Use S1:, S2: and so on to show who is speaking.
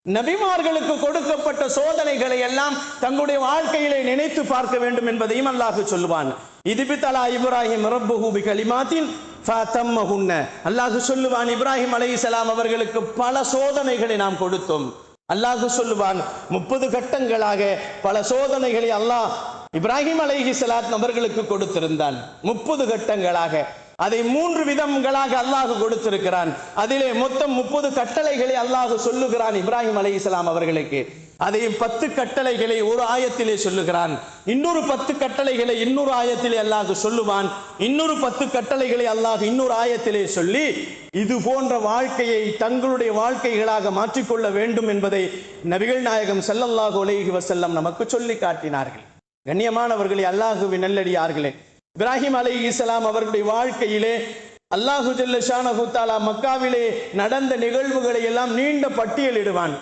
S1: நபிமார்களுக்கு கொடுக்கப்பட்ட சோதனைகளை எல்லாம் தங்களுடைய வாழ்க்கையிலே நினைத்து பார்க்க வேண்டும் என்பதையும் அல்லாஹ் சொல்லுவான். இதுபித்தலா இப்ராஹிம் ரப்புஹு பிகலிமாத்தின் ஃபதம்மஹுன்ன. அல்லாஹ் சொல்லுவான், இப்ராஹிம் அலைஹிஸ்ஸலாம் அவர்களுக்கு பல சோதனைகளை நாம் கொடுத்தோம். அல்லாஹ் சொல்லுவான், 30 கட்டங்களாக பல சோதனைகளை அல்லாஹ் இப்ராஹிம் அலைஹிஸ்ஸலாம் அவர்களுக்கு கொடுத்திருந்தான். 30 கட்டங்களாக அதை 3 விதங்களாக அல்லாஹ் கொடுத்திருக்கிறான். அதிலே மொத்தம் 30 கட்டளைகளை அல்லாஹ் சொல்லுகிறான் இப்ராஹிம் அலைஹிஸ்ஸலாம் அவர்களுக்கு. அதை 10 கட்டளைகளை ஒரு ஆயத்திலே சொல்லுகிறான். இன்னொரு 10 கட்டளைகளை இன்னொரு ஆயத்திலே அல்லாஹ் சொல்லுவான். இன்னொரு 10 கட்டளைகளை அல்லாஹ் இன்னொரு ஆயத்திலே சொல்லி இது போன்ற வாழ்க்கையை தங்களுடைய வாழ்க்கைகளாக மாற்றிக்கொள்ள வேண்டும் என்பதை நபிகள் நாயகம் ஸல்லல்லாஹு அலைஹி வஸல்லம் நமக்கு சொல்லி காட்டினார்கள். கண்ணியமானவர்களே, அல்லாஹுவின் நல்லடியார்களே, இப்ராஹிம் அலைஹிஸ்ஸலாம் அவர்களுடைய வாழ்க்கையிலே அல்லாஹு ஜல்ல ஷானஹு தஆலா மக்காவிலே நடந்த நிகழ்வுகளை எல்லாம் நீண்ட பட்டியலிடுவான்.